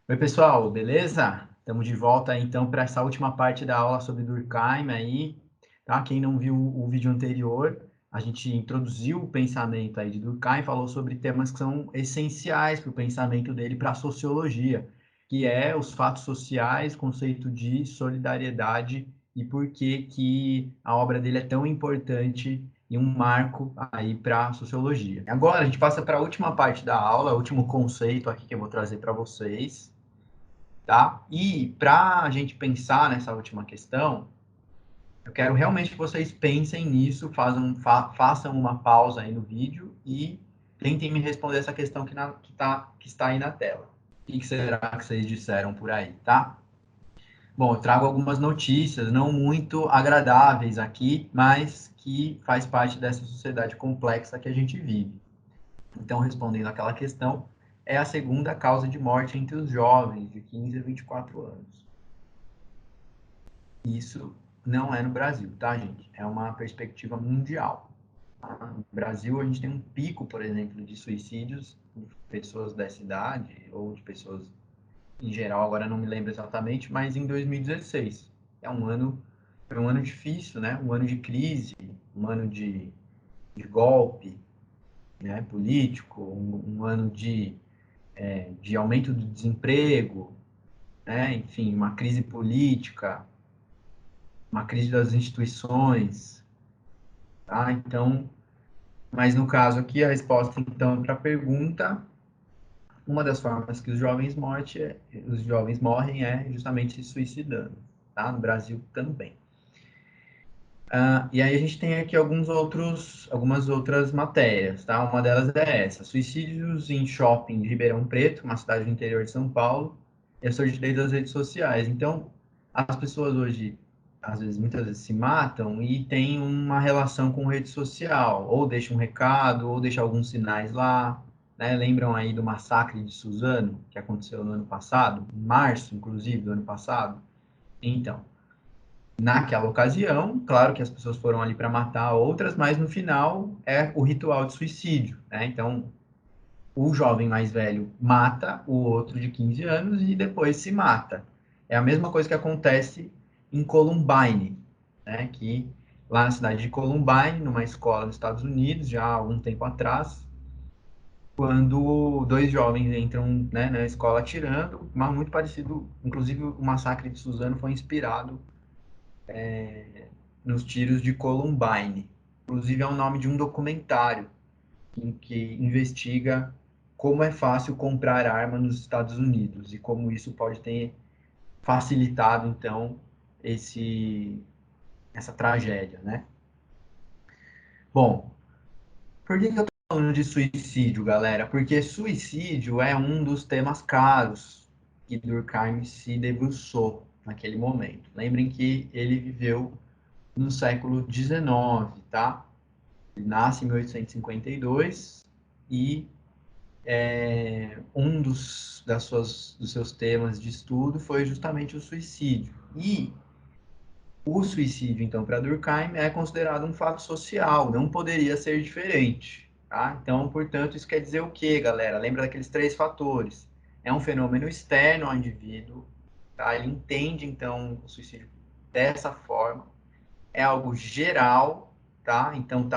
Oi, pessoal, beleza? Estamos de volta então para essa última parte da aula sobre Durkheim aí, tá? Quem não viu o vídeo anterior, a gente introduziu o pensamento aí de Durkheim, falou sobre temas que são essenciais para o pensamento dele para a sociologia, que é os fatos sociais, conceito de solidariedade e por que que a obra dele é tão importante e um marco aí para a sociologia. Agora a gente passa para a última parte da aula, o último conceito aqui que eu vou trazer para vocês, tá? E para a gente pensar nessa última questão, eu quero realmente que vocês pensem nisso, façam uma pausa aí no vídeo e tentem me responder essa questão que está aí na tela. O que será que vocês disseram por aí, tá? Bom, eu trago algumas notícias não muito agradáveis aqui, mas que faz parte dessa sociedade complexa que a gente vive. Então, respondendo àquela questão, é a segunda causa de morte entre os jovens de 15 a 24 anos. Isso não é no Brasil, tá, gente? É uma perspectiva mundial. Tá? No Brasil, a gente tem um pico, por exemplo, de suicídios de pessoas dessa idade, ou de pessoas em geral, agora não me lembro exatamente, mas em 2016. É um ano, foi um ano difícil, né? Um ano de crise, um ano de golpe, né, político, um ano de aumento do desemprego, né? Enfim, uma crise política, uma crise das instituições, tá? Então, mas no caso aqui, a resposta então para a pergunta, uma das formas que os jovens morrem é justamente se suicidando, tá? No Brasil também. E aí a gente tem aqui algumas outras matérias, tá? Uma delas é essa: suicídios em shopping de Ribeirão Preto, uma cidade do interior de São Paulo. Eu sou de lei das redes sociais. Então, as pessoas hoje, às vezes, muitas vezes se matam e têm uma relação com rede social, ou deixam um recado, ou deixam alguns sinais lá, né? Lembram aí do massacre de Suzano, que aconteceu no ano passado, em março, inclusive, do ano passado? Então, naquela ocasião, claro que as pessoas foram ali para matar outras, mas no final é o ritual de suicídio, né? Então, o jovem mais velho mata o outro de 15 anos e depois se mata. É a mesma coisa que acontece em Columbine, né? Que lá na cidade de Columbine, numa escola nos Estados Unidos, já há algum tempo atrás, quando dois jovens entram, né, na escola atirando, mas muito parecido, inclusive o massacre de Suzano foi inspirado nos tiros de Columbine. Inclusive, é o nome de um documentário em que investiga como é fácil comprar arma nos Estados Unidos e como isso pode ter facilitado, então, esse, essa tragédia, né? Bom, por que eu estou falando de suicídio, galera? Porque suicídio é um dos temas caros que Durkheim se debruçou naquele momento. Lembrem que ele viveu no século XIX, tá? Ele nasce em 1852 e dos seus temas de estudo foi justamente o suicídio. E o suicídio, então, para Durkheim, é considerado um fato social, não poderia ser diferente. Tá? Então, portanto, isso quer dizer o quê, galera? Lembra daqueles três fatores. É um fenômeno externo ao indivíduo, tá? Ele entende, então, o suicídio dessa forma, é algo geral, tá? Então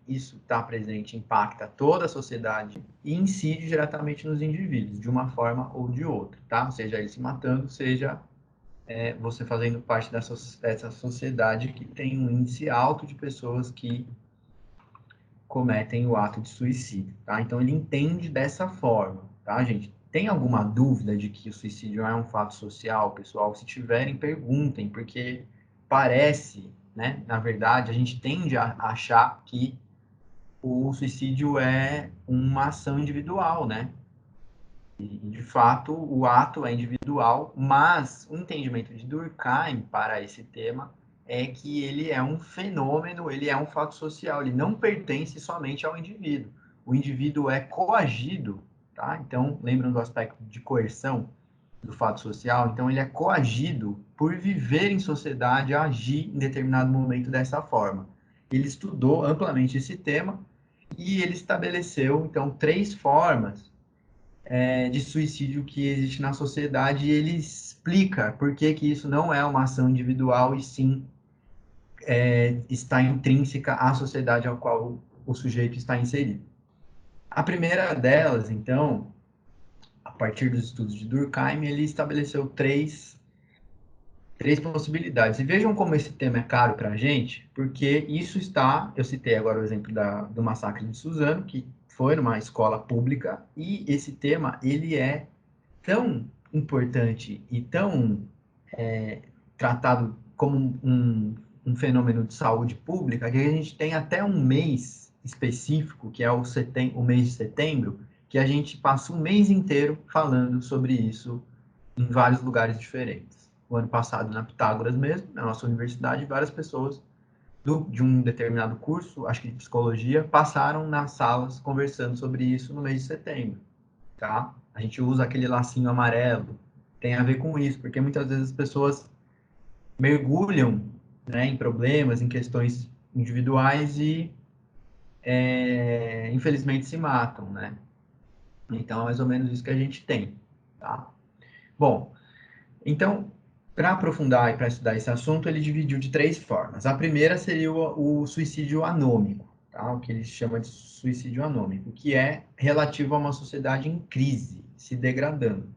isso está presente, impacta toda a sociedade e incide diretamente nos indivíduos, de uma forma ou de outra, tá? Seja ele se matando, seja você fazendo parte dessa sociedade que tem um índice alto de pessoas que cometem o ato de suicídio, tá? Então ele entende dessa forma, tá, gente? Tem alguma dúvida de que o suicídio é um fato social, pessoal? Se tiverem, perguntem, porque parece, né? Na verdade, a gente tende a achar que o suicídio é uma ação individual, né? E, de fato, o ato é individual, mas o entendimento de Durkheim para esse tema é que ele é um fenômeno, ele é um fato social, ele não pertence somente ao indivíduo. O indivíduo é coagido, tá? Então, lembram do aspecto de coerção do fato social? Então, ele é coagido por viver em sociedade, agir em determinado momento dessa forma. Ele estudou amplamente esse tema e ele estabeleceu, então, três formas de suicídio que existe na sociedade, e ele explica por que que isso não é uma ação individual e sim está intrínseca à sociedade ao qual o sujeito está inserido. A primeira delas, então, a partir dos estudos de Durkheim, ele estabeleceu três possibilidades. E vejam como esse tema é caro para a gente, porque isso está, eu citei agora o exemplo do massacre de Suzano, que foi numa escola pública, e esse tema, ele é tão importante e tão tratado como um fenômeno de saúde pública, que a gente tem até um mês específico, que é o mês de setembro, que a gente passa um mês inteiro falando sobre isso em vários lugares diferentes. O ano passado, na Pitágoras mesmo, na nossa universidade, várias pessoas de um determinado curso, acho que de psicologia, passaram nas salas conversando sobre isso no mês de setembro, tá? A gente usa aquele lacinho amarelo, tem a ver com isso, porque muitas vezes as pessoas mergulham, né, em problemas, em questões individuais e, infelizmente, se matam, né? Então, é mais ou menos isso que a gente tem, tá? Bom, então, para aprofundar e para estudar esse assunto, ele dividiu de três formas. A primeira seria o suicídio anômico, tá? O que ele chama de suicídio anômico, que é relativo a uma sociedade em crise, se degradando,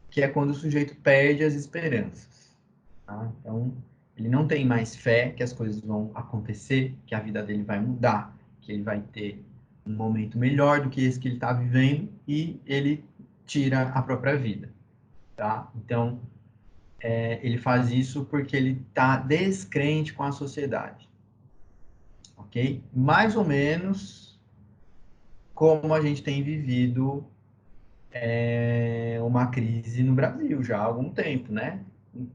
que é quando o sujeito perde as esperanças, tá? Então, ele não tem mais fé que as coisas vão acontecer, que a vida dele vai mudar, que ele vai ter um momento melhor do que esse que ele está vivendo, e ele tira a própria vida, tá? Então, ele faz isso porque ele está descrente com a sociedade, ok? Mais ou menos como a gente tem vivido uma crise no Brasil já há algum tempo, né?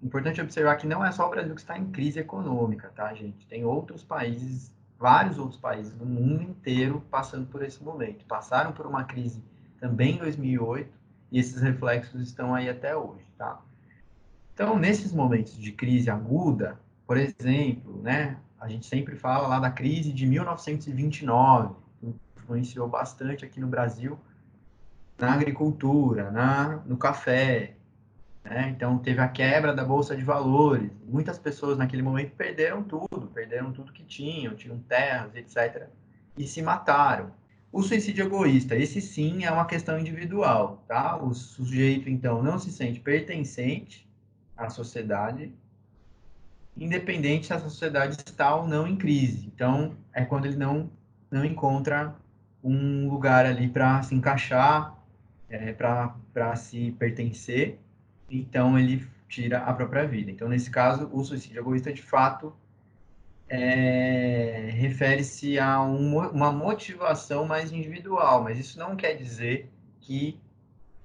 Importante observar que não é só o Brasil que está em crise econômica, tá, gente? Tem outros países, vários outros países do mundo inteiro passando por esse momento. Passaram por uma crise também em 2008 e esses reflexos estão aí até hoje, tá? Então, nesses momentos de crise aguda, por exemplo, né, a gente sempre fala lá da crise de 1929, que influenciou bastante aqui no Brasil, na agricultura, no café, né? Então, teve a quebra da Bolsa de Valores. Muitas pessoas naquele momento perderam tudo que tinham terras, etc., e se mataram. O suicídio egoísta, esse sim é uma questão individual, tá? O sujeito, então, não se sente pertencente à sociedade, independente se a sociedade está ou não em crise. Então, é quando ele não encontra um lugar ali para se encaixar, para se pertencer, então ele tira a própria vida. Então, nesse caso, o suicídio egoísta, de fato, refere-se a uma motivação mais individual, mas isso não quer dizer que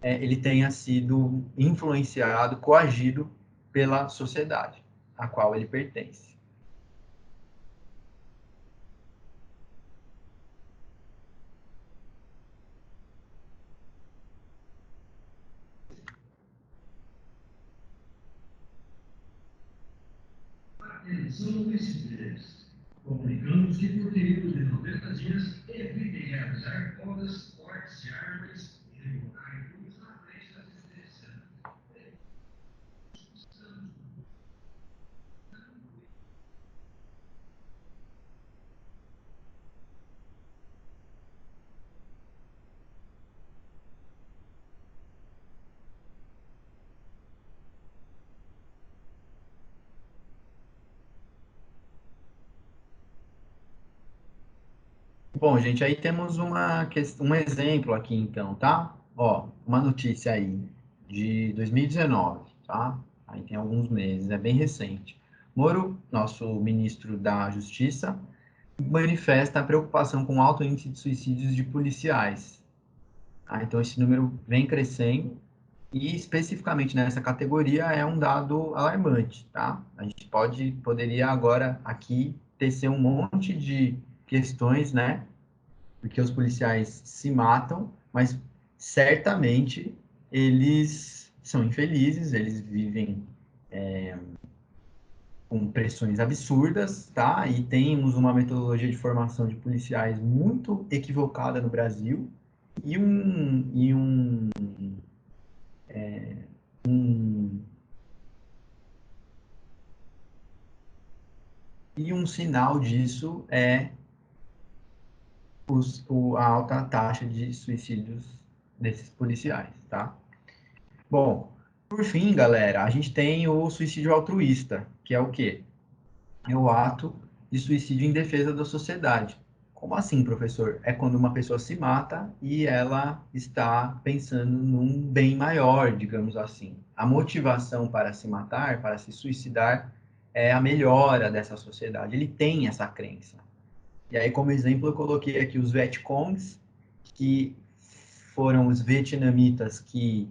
ele tenha sido influenciado, coagido pela sociedade a qual ele pertence. Atenção decisores. Comunicamos que por período de 90 dias evitem realizar podas, cortes de árvores e revogar impulsos na frente das residências. Bom, gente, aí temos um exemplo aqui, então, tá? Ó, uma notícia aí de 2019, tá? Aí tem alguns meses, é bem recente. Moro, nosso ministro da Justiça, manifesta a preocupação com o alto índice de suicídios de policiais. Tá? Então, esse número vem crescendo e, especificamente nessa categoria, é um dado alarmante, tá? A gente poderia agora aqui tecer um monte de questões, né? Porque os policiais se matam, mas certamente eles são infelizes, eles vivem com pressões absurdas, tá? E temos uma metodologia de formação de policiais muito equivocada no Brasil, E um sinal disso é a alta taxa de suicídios desses policiais, tá? Bom, por fim, galera, a gente tem o suicídio altruísta, que é o quê? É o ato de suicídio em defesa da sociedade. Como assim, professor? É quando uma pessoa se mata e ela está pensando num bem maior, digamos assim. A motivação para se matar, para se suicidar, é a melhora dessa sociedade. Ele tem essa crença. E aí, como exemplo, eu coloquei aqui os Vietcongs, que foram os vietnamitas que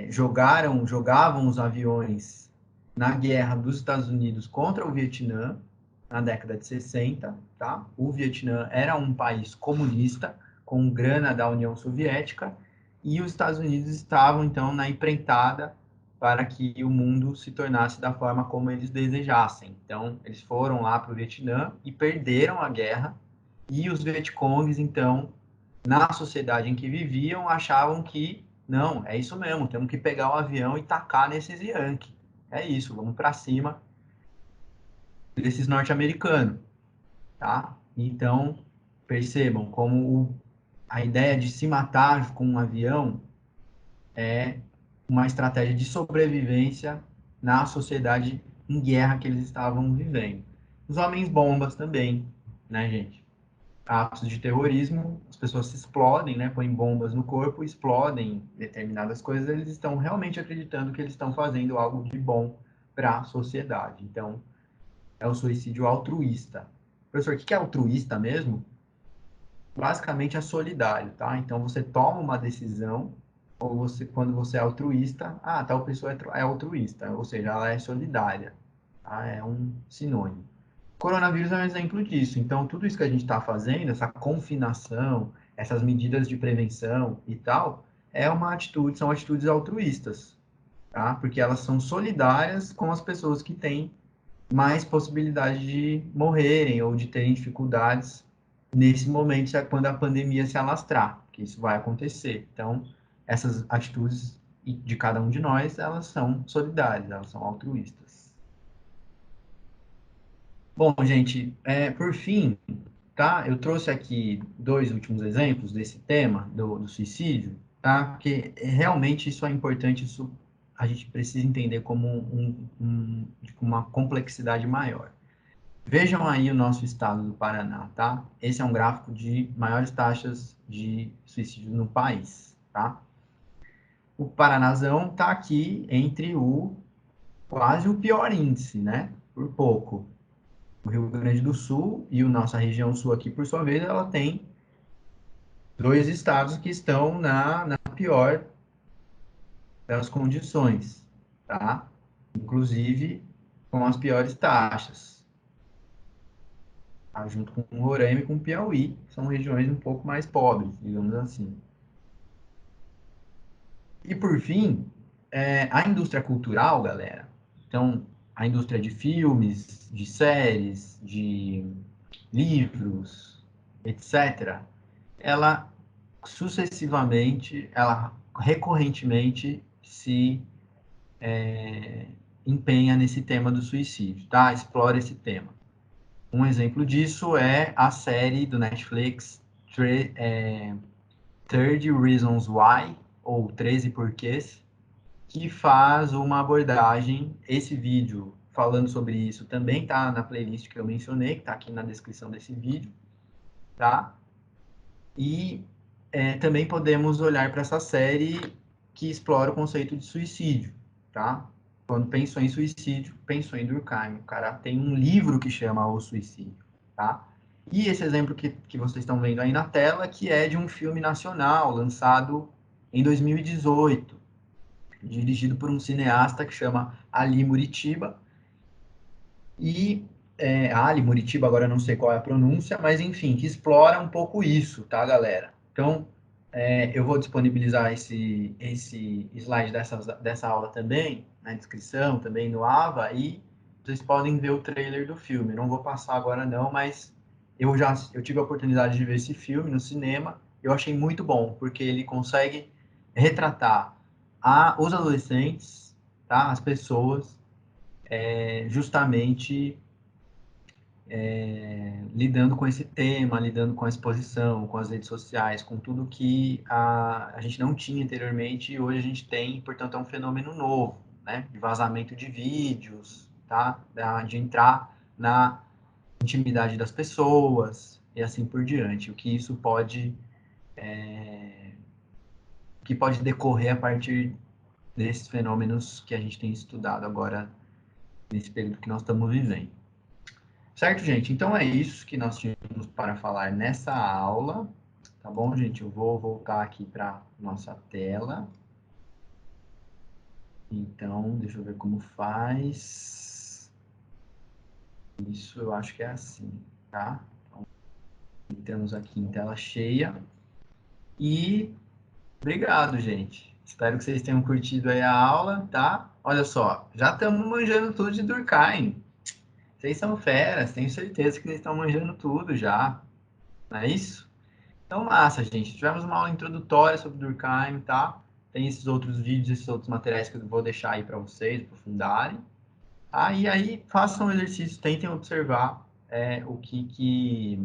jogavam os aviões na guerra dos Estados Unidos contra o Vietnã, na década de 60, tá? O Vietnã era um país comunista, com grana da União Soviética, e os Estados Unidos estavam, então, na empreitada para que o mundo se tornasse da forma como eles desejassem. Então, eles foram lá para o Vietnã e perderam a guerra, e os Vietcongs, então, na sociedade em que viviam, achavam que não, é isso mesmo, temos que pegar o avião e tacar nesses Yankee. É isso, vamos para cima desses norte-americanos, tá? Então, percebam como a ideia de se matar com um avião é uma estratégia de sobrevivência na sociedade em guerra que eles estavam vivendo. Os homens-bombas também, né, gente? Atos de terrorismo, as pessoas se explodem, né, põem bombas no corpo, explodem determinadas coisas, eles estão realmente acreditando que eles estão fazendo algo de bom para a sociedade. Então, é o suicídio altruísta. Professor, o que é altruísta mesmo? Basicamente é solidário, tá? Então, você toma uma decisão, ou você, quando você é altruísta, tal pessoa é altruísta, ou seja, ela é solidária, tá? É um sinônimo. Coronavírus é um exemplo disso. Então, tudo isso que a gente está fazendo, essa confinação, essas medidas de prevenção e tal, são atitudes altruístas, tá? Porque elas são solidárias com as pessoas que têm mais possibilidade de morrerem ou de terem dificuldades nesse momento, quando a pandemia se alastrar, que isso vai acontecer. Então, essas atitudes de cada um de nós, elas são solidárias, elas são altruístas. Bom, gente, por fim, tá? Eu trouxe aqui dois últimos exemplos desse tema do suicídio, tá? Porque realmente isso é importante, isso a gente precisa entender como uma complexidade maior. Vejam aí o nosso estado do Paraná, tá? Esse é um gráfico de maiores taxas de suicídio no país, tá? O Paranazão está aqui entre quase o pior índice, né? Por pouco. O Rio Grande do Sul e a nossa região sul aqui, por sua vez, ela tem dois estados que estão na pior das condições, tá? Inclusive com as piores taxas, tá? Junto com Roraima e com Piauí, são regiões um pouco mais pobres, digamos assim. E por fim, a indústria cultural, galera. Então, a indústria de filmes, de séries, de livros, etc., ela ela recorrentemente se empenha nesse tema do suicídio, tá? Explora esse tema. Um exemplo disso é a série do Netflix 30 Reasons Why, ou 13 Porquês, que faz uma abordagem. Esse vídeo falando sobre isso também tá na playlist que eu mencionei, que tá aqui na descrição desse vídeo, tá? E também podemos olhar para essa série que explora o conceito de suicídio, tá? Quando pensou em suicídio, pensou em Durkheim. O cara tem um livro que chama O Suicídio, tá? E esse exemplo que vocês estão vendo aí na tela, que é de um filme nacional, lançado em 2018, dirigido por um cineasta que chama Ali Muritiba. E Ali Muritiba, agora eu não sei qual é a pronúncia, mas enfim, que explora um pouco isso, tá, galera? Então, eu vou disponibilizar esse slide dessa aula também, na descrição, também no AVA, e vocês podem ver o trailer do filme. Não vou passar agora não, mas eu tive a oportunidade de ver esse filme no cinema, eu achei muito bom, porque ele consegue retratar os adolescentes, tá? As pessoas, justamente lidando com esse tema, lidando com a exposição, com as redes sociais, com tudo que a gente não tinha anteriormente e hoje a gente tem, portanto é um fenômeno novo, né? De vazamento de vídeos, tá? De entrar na intimidade das pessoas e assim por diante. O que isso pode, que pode decorrer a partir desses fenômenos que a gente tem estudado agora nesse período que nós estamos vivendo. Certo, gente? Então é isso que nós tínhamos para falar nessa aula. Tá bom, gente? Eu vou voltar aqui para nossa tela. Então, deixa eu ver como faz. Isso, eu acho que é assim, tá? Então, entramos aqui em tela cheia. E obrigado, gente. Espero que vocês tenham curtido aí a aula, tá? Olha só, já estamos manjando tudo de Durkheim. Vocês são feras, tenho certeza que vocês estão manjando tudo já. Não é isso? Então, massa, gente. Tivemos uma aula introdutória sobre Durkheim, tá? Tem esses outros vídeos, esses outros materiais que eu vou deixar aí para vocês aprofundarem. Ah, e aí, façam um exercício, tentem observar o que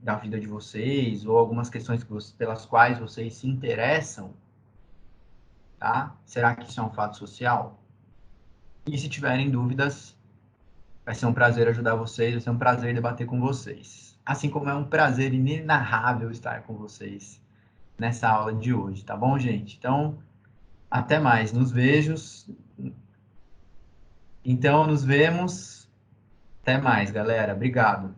da vida de vocês, ou algumas questões pelas quais vocês se interessam, tá? Será que isso é um fato social? E se tiverem dúvidas, vai ser um prazer ajudar vocês, vai ser um prazer debater com vocês. Assim como é um prazer inenarrável estar com vocês nessa aula de hoje, tá bom, gente? Então, até mais. Nos beijos. Então, nos vemos. Até mais, galera. Obrigado.